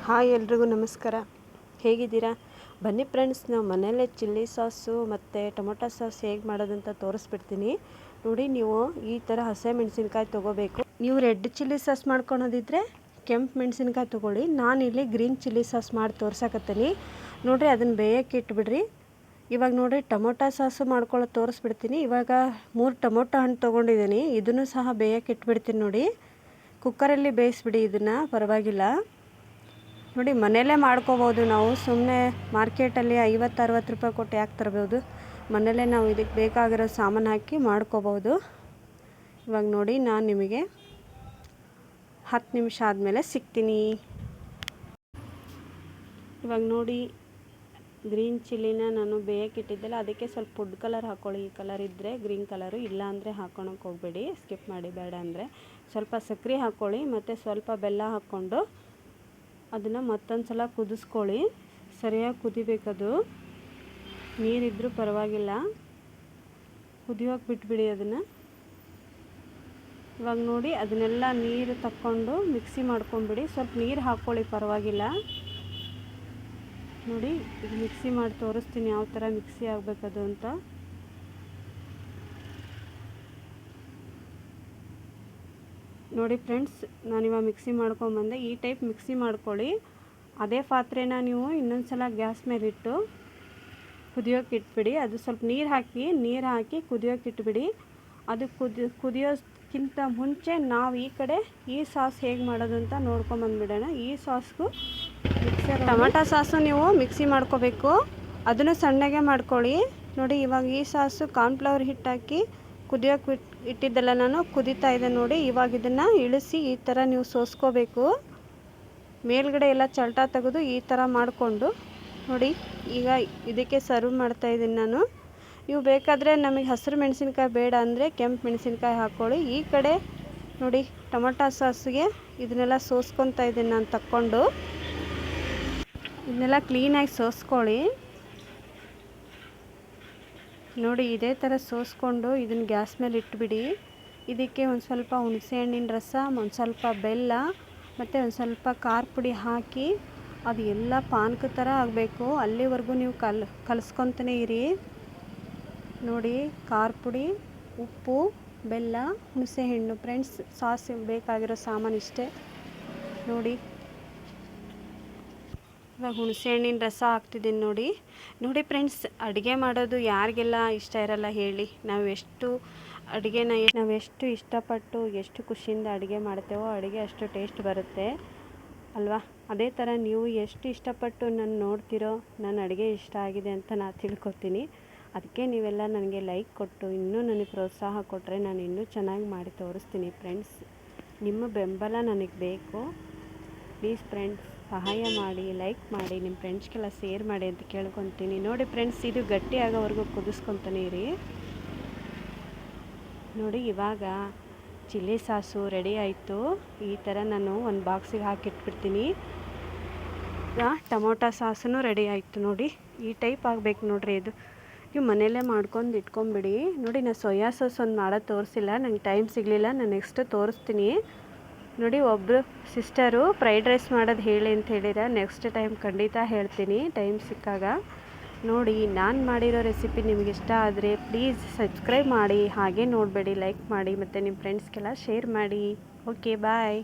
Hi ಎಲ್ರಿಗೂ ನಮಸ್ಕಾರ. ಹೇಗಿದ್ದೀರಾ? ಬನ್ನಿ ಫ್ರೆಂಡ್ಸ್, ನಾವು ಮನೆಯಲ್ಲೇ ಚಿಲ್ಲಿ ಸಾಸು ಮತ್ತು ಟೊಮೊಟೊ ಸಾಸ್ ಹೇಗೆ ಮಾಡೋದಂತ ತೋರಿಸ್ಬಿಡ್ತೀನಿ ನೋಡಿ. ನೀವು ಈ ಥರ ಹಸಿ ಮೆಣಸಿನ್ಕಾಯಿ ತೊಗೋಬೇಕು. ನೀವು ರೆಡ್ ಚಿಲ್ಲಿ ಸಾಸ್ ಮಾಡ್ಕೊಳೋದಿದ್ರೆ ಕೆಂಪು ಮೆಣಸಿನ್ಕಾಯಿ ತೊಗೊಳ್ಳಿ. ನಾನಿಲ್ಲಿ ಗ್ರೀನ್ ಚಿಲ್ಲಿ ಸಾಸ್ ಮಾಡಿ ತೋರ್ಸಕತ್ತೀನಿ ನೋಡಿರಿ. ಅದನ್ನು ಬೇಯಕ್ಕೆ ಇಟ್ಬಿಡ್ರಿ. ಇವಾಗ ನೋಡಿರಿ ಟೊಮೊಟೊ ಸಾಸು ಮಾಡ್ಕೊಳ್ಳೋದು ತೋರಿಸ್ಬಿಡ್ತೀನಿ. ಇವಾಗ 3 ಟೊಮೊಟೊ ಹಣ್ಣು ತೊಗೊಂಡಿದ್ದೀನಿ. ಇದನ್ನು ಸಹ ಬೇಯಕ್ಕೆ ಇಟ್ಬಿಡ್ತೀನಿ ನೋಡಿ. ಕುಕ್ಕರಲ್ಲಿ ಬೇಯಿಸ್ಬಿಡಿ, ಇದನ್ನು ಪರವಾಗಿಲ್ಲ ನೋಡಿ. ಮನೆಯಲ್ಲೇ ಮಾಡ್ಕೋಬೋದು ನಾವು. ಸುಮ್ಮನೆ ಮಾರ್ಕೆಟಲ್ಲಿ 50-60 ರೂಪಾಯಿ ಕೊಟ್ಟು ಯಾಕೆ ತರಬಹುದು? ಮನೆಯಲ್ಲೇ ನಾವು ಇದಕ್ಕೆ ಬೇಕಾಗಿರೋ ಸಾಮಾನು ಹಾಕಿ ಮಾಡ್ಕೋಬೋದು. ಇವಾಗ ನೋಡಿ, ನಾನು ನಿಮಗೆ 10 ನಿಮಿಷ ಆದಮೇಲೆ ಸಿಗ್ತೀನಿ. ಇವಾಗ ನೋಡಿ, ಗ್ರೀನ್ ಚಿಲ್ಲಿನ ನಾನು ಬೇಯಕ್ಕೆ ಇಟ್ಟಿದ್ದೆಲ್ಲ, ಅದಕ್ಕೆ ಸ್ವಲ್ಪ ಫುಡ್ ಕಲರ್ ಹಾಕ್ಕೊಳ್ಳಿ. ಈ ಕಲರ್ ಇದ್ದರೆ ಗ್ರೀನ್ ಕಲರು, ಇಲ್ಲ ಅಂದರೆ ಹಾಕ್ಕೊಳಕ್ಕೆ ಹೋಗಬೇಡಿ, ಸ್ಕಿಪ್ ಮಾಡಿ. ಬೇಡ ಅಂದರೆ ಸ್ವಲ್ಪ ಸಕ್ಕರೆ ಹಾಕ್ಕೊಳ್ಳಿ ಮತ್ತು ಸ್ವಲ್ಪ ಬೆಲ್ಲ ಹಾಕ್ಕೊಂಡು ಅದನ್ನು ಮತ್ತೊಂದು ಸಲ ಕುದಿಸ್ಕೊಳ್ಳಿ. ಸರಿಯಾಗಿ ಕುದಿಬೇಕದು. ನೀರಿದ್ದರೂ ಪರವಾಗಿಲ್ಲ, ಕುದಿಯೋಕೆ ಬಿಟ್ಬಿಡಿ ಅದನ್ನು. ಇವಾಗ ನೋಡಿ, ಅದನ್ನೆಲ್ಲ ನೀರು ತಕ್ಕೊಂಡು ಮಿಕ್ಸಿ ಮಾಡ್ಕೊಂಬಿಡಿ. ಸ್ವಲ್ಪ ನೀರು ಹಾಕ್ಕೊಳ್ಳಿ, ಪರವಾಗಿಲ್ಲ ನೋಡಿ. ಇದು ಮಿಕ್ಸಿ ಮಾಡಿ ತೋರಿಸ್ತೀನಿ ಯಾವ ಥರ ಮಿಕ್ಸಿ ಆಗಬೇಕದು ಅಂತ. ನೋಡಿ ಫ್ರೆಂಡ್ಸ್, ನಾನಿವಾಗ ಮಿಕ್ಸಿ ಮಾಡ್ಕೊಂಬಂದೆ. ಈ ಟೈಪ್ ಮಿಕ್ಸಿ ಮಾಡ್ಕೊಳ್ಳಿ. ಅದೇ ಪಾತ್ರೆನ ನೀವು ಇನ್ನೊಂದು ಸಲ ಗ್ಯಾಸ್ ಮೇಲಿಟ್ಟು ಕುದಿಯೋಕೆ ಇಟ್ಬಿಡಿ. ಅದು ಸ್ವಲ್ಪ ನೀರು ಹಾಕಿ ಕುದಿಯೋಕೆ ಇಟ್ಬಿಡಿ. ಅದು ಕುದಿಯೋಕ್ಕಿಂತ ಮುಂಚೆ ನಾವು ಈ ಕಡೆ ಈ ಸಾಸ್ ಹೇಗೆ ಮಾಡೋದು ಅಂತ ನೋಡ್ಕೊಂಬಂದ್ಬಿಡೋಣ. ಈ ಸಾಸ್ಗೂ ಟೊಮೊಟೊ ಸಾಸು ನೀವು ಮಿಕ್ಸಿ ಮಾಡ್ಕೋಬೇಕು. ಅದನ್ನು ಸಣ್ಣಗೆ ಮಾಡ್ಕೊಳ್ಳಿ ನೋಡಿ. ಇವಾಗ ಈ ಸಾಸು ಕಾರ್ನ್ಫ್ಲವರ್ ಹಿಟ್ಟು ಹಾಕಿ ಕುದಿಯೋಕೆ ಇಟ್ಟಿದ್ದೆಲ್ಲ ನಾನು ಕುದೀತಾ ಇದೆ ನೋಡಿ. ಇವಾಗ ಇದನ್ನು ಇಳಿಸಿ ಈ ಥರ ನೀವು ಸೋಸ್ಕೋಬೇಕು. ಮೇಲ್ಗಡೆ ಎಲ್ಲ ಚಲ್ಟ ತೆಗೆದು ಈ ಥರ ಮಾಡಿಕೊಂಡು ನೋಡಿ. ಈಗ ಇದಕ್ಕೆ ಸರ್ವ್ ಮಾಡ್ತಾಯಿದ್ದೀನಿ ನಾನು. ನೀವು ಬೇಕಾದರೆ ನಮಗೆ ಹಸಿರು ಮೆಣಸಿನ್ಕಾಯಿ ಬೇಡ ಅಂದರೆ ಕೆಂಪು ಮೆಣಸಿನ್ಕಾಯಿ ಹಾಕ್ಕೊಳ್ಳಿ. ಈ ಕಡೆ ನೋಡಿ, ಟೊಮೊಟೊ ಸಾಸಿಗೆ ಇದನ್ನೆಲ್ಲ ಸೋಸ್ಕೊತಾ ಇದ್ದೀನಿ ನಾನು ತಕ್ಕೊಂಡು. ಇದನ್ನೆಲ್ಲ ಕ್ಲೀನಾಗಿ ಸೋಸ್ಕೊಳ್ಳಿ ನೋಡಿ. ಇದೇ ಥರ ಸೋಸ್ಕೊಂಡು ಇದನ್ನು ಗ್ಯಾಸ್ ಮೇಲೆ ಇಟ್ಬಿಡಿ. ಇದಕ್ಕೆ ಒಂದು ಸ್ವಲ್ಪ ಹುಣಸೆಹಣ್ಣಿನ ರಸ, ಒಂದು ಸ್ವಲ್ಪ ಬೆಲ್ಲ ಮತ್ತು ಒಂದು ಸ್ವಲ್ಪ ಖಾರ ಪುಡಿ ಹಾಕಿ ಅದು ಎಲ್ಲ ಪಾನಕ ಥರ ಆಗಬೇಕು. ಅಲ್ಲಿವರೆಗೂ ನೀವು ಕಲಿಸ್ಕೊತಾನೆ ಇರಿ ನೋಡಿ. ಖಾರ ಪುಡಿ, ಉಪ್ಪು, ಬೆಲ್ಲ, ಹುಣಸೆಹಣ್ಣು. ಫ್ರೆಂಡ್ಸ್, ಸಾಸ್ ಬೇಕಾಗಿರೋ ಸಾಮಾನು ಇಷ್ಟೇ ನೋಡಿ. ಇವಾಗ ಹುಣಸೆಹಣ್ಣಿನ ರಸ ಹಾಕ್ತಿದ್ದೀನಿ ನೋಡಿ ಫ್ರೆಂಡ್ಸ್. ಅಡುಗೆ ಮಾಡೋದು ಯಾರಿಗೆಲ್ಲ ಇಷ್ಟ ಇರಲ್ಲ ಹೇಳಿ? ನಾವು ಎಷ್ಟು ಇಷ್ಟಪಟ್ಟು ಎಷ್ಟು ಖುಷಿಯಿಂದ ಅಡುಗೆ ಮಾಡ್ತೇವೋ ಅಡುಗೆ ಅಷ್ಟು ಟೇಸ್ಟ್ ಬರುತ್ತೆ ಅಲ್ವಾ? ಅದೇ ಥರ ನೀವು ಎಷ್ಟು ಇಷ್ಟಪಟ್ಟು ನಾನು ನೋಡ್ತಿರೋ ನನ್ನ ಅಡುಗೆ ಇಷ್ಟ ಆಗಿದೆ ಅಂತ ನಾನು ತಿಳ್ಕೊತೀನಿ. ಅದಕ್ಕೆ ನೀವೆಲ್ಲ ನನಗೆ ಲೈಕ್ ಕೊಟ್ಟು ಇನ್ನೂ ನನಗೆ ಪ್ರೋತ್ಸಾಹ ಕೊಟ್ಟರೆ ನಾನು ಇನ್ನೂ ಚೆನ್ನಾಗಿ ಮಾಡಿ ತೋರಿಸ್ತೀನಿ. ಫ್ರೆಂಡ್ಸ್, ನಿಮ್ಮ ಬೆಂಬಲ ನನಗೆ ಬೇಕು. ಪ್ಲೀಸ್ ಫ್ರೆಂಡ್ಸ್, ಸಹಾಯ ಮಾಡಿ, ಲೈಕ್ ಮಾಡಿ, ನಿಮ್ಮ ಫ್ರೆಂಡ್ಸ್ಗೆಲ್ಲ ಶೇರ್ ಮಾಡಿ ಅಂತ ಕೇಳ್ಕೊತೀನಿ ನೋಡಿ. ಫ್ರೆಂಡ್ಸ್, ಇದು ಗಟ್ಟಿ ಆಗೋವರೆಗೂ ಕುದಿಸ್ಕೊತಾನೆ ಇರಿ ನೋಡಿ. ಇವಾಗ ಚಿಲ್ಲಿ ಸಾಸು ರೆಡಿ ಆಯಿತು. ಈ ಥರ ನಾನು ಒಂದು ಬಾಕ್ಸಿಗೆ ಹಾಕಿಟ್ಬಿಡ್ತೀನಿ. ಟೊಮೊಟೊ ಸಾಸೂ ರೆಡಿ ಆಯಿತು ನೋಡಿ. ಈ ಟೈಪ್ ಆಗಬೇಕು ನೋಡಿರಿ. ಇದು ನೀವು ಮನೆಯಲ್ಲೇ ಮಾಡ್ಕೊಂಡು ಇಟ್ಕೊಂಬಿಡಿ ನೋಡಿ. ನಾನು ಸೋಯಾ ಸಾಸ್ ಒಂದು ಮಾಡೋದು ತೋರಿಸಿಲ್ಲ, ನಂಗೆ ಟೈಮ್ ಸಿಗಲಿಲ್ಲ. ನಾನು ನೆಕ್ಸ್ಟ್ ತೋರಿಸ್ತೀನಿ ನೋಡಿ. ಒಬ್ಬರು ಸಿಸ್ಟರು ಫ್ರೈಡ್ ರೈಸ್ ಮಾಡೋದು ಹೇಳಿ ಅಂತ ಹೇಳಿರ. ನೆಕ್ಸ್ಟ್ ಟೈಮ್ ಖಂಡಿತ ಹೇಳ್ತೀನಿ ಟೈಮ್ ಸಿಕ್ಕಾಗ ನೋಡಿ. ನಾನು ಮಾಡಿರೋ ರೆಸಿಪಿ ನಿಮಗೆ ಇಷ್ಟ ಆದರೆ ಪ್ಲೀಸ್ ಸಬ್ಸ್ಕ್ರೈಬ್ ಮಾಡಿ, ಹಾಗೆ ನೋಡಬೇಡಿ, ಲೈಕ್ ಮಾಡಿ ಮತ್ತು ನಿಮ್ಮ ಫ್ರೆಂಡ್ಸ್ಗೆಲ್ಲ ಶೇರ್ ಮಾಡಿ. ಓಕೆ, ಬಾಯ್.